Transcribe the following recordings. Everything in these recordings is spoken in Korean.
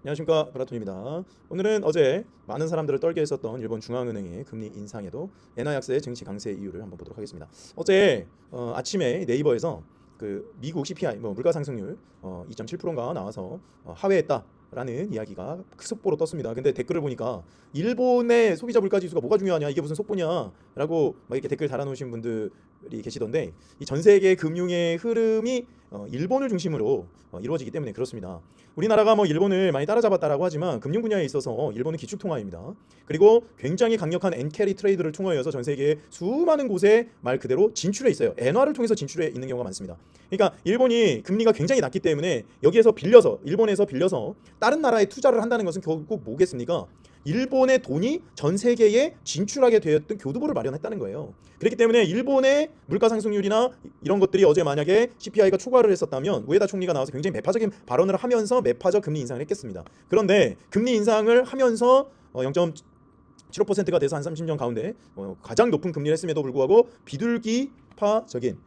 안녕하십니까, 브라톤입니다. 오늘은 어제 많은 사람들을 떨게 했었던 일본 중앙은행의 금리 인상에도 엔화 약세의 증시 강세 이유를 한번 보도록 하겠습니다. 어제 아침에 네이버에서 그 미국 CPI 물가 상승률 2.7%가 나와서 하회했다라는 이야기가 그 속보로 떴습니다. 근데 댓글을 보니까 일본의 소비자 물가 지수가 뭐가 중요하냐, 이게 무슨 속보냐라고 막 이렇게 댓글 달아놓으신 분들이 계시던데, 이 전 세계 금융의 흐름이 일본을 중심으로 이루어지기 때문에 그렇습니다. 우리나라가 뭐 일본을 많이 따라잡았다라고 하지만 금융 분야에 있어서 일본은 기축통화입니다. 그리고 굉장히 강력한 엔캐리 트레이드를 통하여서 전 세계 수많은 곳에 말 그대로 진출해 있어요. 엔화를 통해서 진출해 있는 경우가 많습니다. 그러니까 일본이 금리가 굉장히 낮기 때문에 여기에서 빌려서, 일본에서 빌려서 다른 나라에 투자를 한다는 것은 결국 뭐겠습니까? 일본의 돈이 전 세계에 진출하게 되었던 교두보를 마련했다는 거예요. 그렇기 때문에 일본의 물가 상승률이나 이런 것들이 어제 만약에 CPI가 초과를 했었다면 우에다 총리가 나와서 굉장히 매파적인 발언을 하면서 매파적 금리 인상을 했겠습니다. 그런데 금리 인상을 하면서 0.75%가 돼서 한 30년 가운데 가장 높은 금리를 했음에도 불구하고 비둘기파적인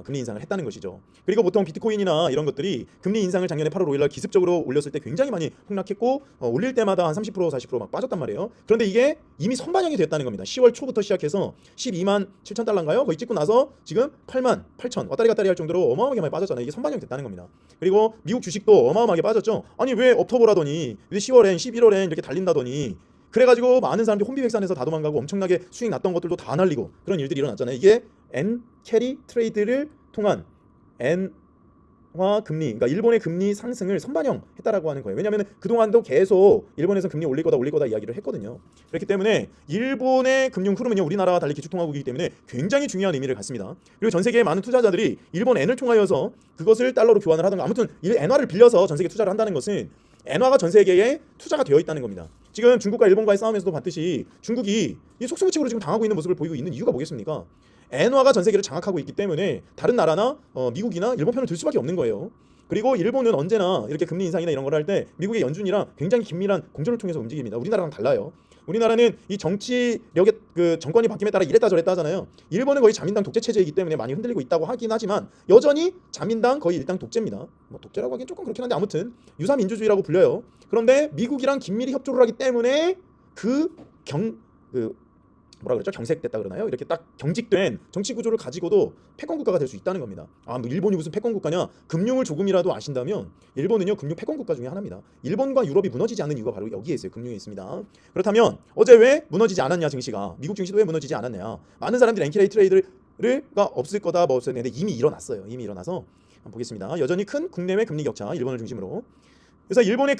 금리 인상을 했다는 것이죠. 그리고 보통 비트코인이나 이런 것들이 금리 인상을 작년에 8월 5일 날 기습적으로 올렸을 때 굉장히 많이 폭락했고 올릴 때마다 한 30% 40%막 빠졌단 말이에요. 그런데 이게 이미 선반영이 됐다는 겁니다. 10월 초부터 시작해서 12만 7천 달러인가요? 거의 찍고 나서 지금 8만 8천 왔다리 갔다리 할 정도로 어마어마하게 많이 빠졌잖아요. 이게 선반영이 됐다는 겁니다. 그리고 미국 주식도 어마어마하게 빠졌죠. 아니 왜 업터보라더니 왜 10월엔 11월엔 이렇게 달린다더니, 그래가지고 많은 사람들이 혼비백산해서 다 도망가고 엄청나게 수익 났던 것들도 다 날리고 그런 일들이 일어났잖아요. 이게 엔 캐리 트레이드를 통한 엔화 금리, 그러니까 일본의 금리 상승을 선반영했다라고 하는 거예요. 왜냐하면 그동안도 계속 일본에서 금리 올릴 거다 이야기를 했거든요. 그렇기 때문에 일본의 금융 흐름은요, 우리나라와 달리 기축통화국이기 때문에 굉장히 중요한 의미를 갖습니다. 그리고 전 세계의 많은 투자자들이 일본 엔을 통하여서 그것을 달러로 교환을 하던가, 아무튼 엔화를 빌려서 전 세계 투자를 한다는 것은 엔화가 전 세계에 투자가 되어 있다는 겁니다. 지금 중국과 일본과의 싸움에서도 봤듯이 중국이 이 속수무책으로 지금 당하고 있는 모습을 보이고 있는 이유가 뭐겠습니까? 엔화가 전 세계를 장악하고 있기 때문에 다른 나라나 미국이나 일본 편을 들 수밖에 없는 거예요. 그리고 일본은 언제나 이렇게 금리 인상이나 이런 걸 할 때 미국의 연준이랑 굉장히 긴밀한 공조를 통해서 움직입니다. 우리나라랑 달라요. 우리나라는 이 정치력의 그 정권이 바뀜에 따라 이랬다 저랬다 하잖아요. 일본은 거의 자민당 독재 체제이기 때문에 많이 흔들리고 있다고 하긴 하지만 여전히 자민당 거의 일당 독재입니다. 뭐 독재라고 하긴 조금 그렇긴 한데 아무튼 유사민주주의라고 불려요. 그런데 미국이랑 긴밀히 협조를 하기 때문에 그 뭐라 그랬죠? 경색됐다 그러나요? 이렇게 딱 경직된 정치 구조를 가지고도 패권 국가가 될 수 있다는 겁니다. 뭐 일본이 무슨 패권 국가냐? 금융을 조금이라도 아신다면 일본은요, 금융 패권 국가 중에 하나입니다. 일본과 유럽이 무너지지 않는 이유가 바로 여기에 있어요. 금융에 있습니다. 그렇다면 어제 왜 무너지지 않았냐, 증시가? 미국 증시도 왜 무너지지 않았냐? 많은 사람들이 엔키레이 트레이드가 없을 거다 뭐 없었는데 이미 일어났어요. 이미 일어나서 한번 보겠습니다. 여전히 큰 국내외 금리 격차, 일본을 중심으로. 그래서 일본의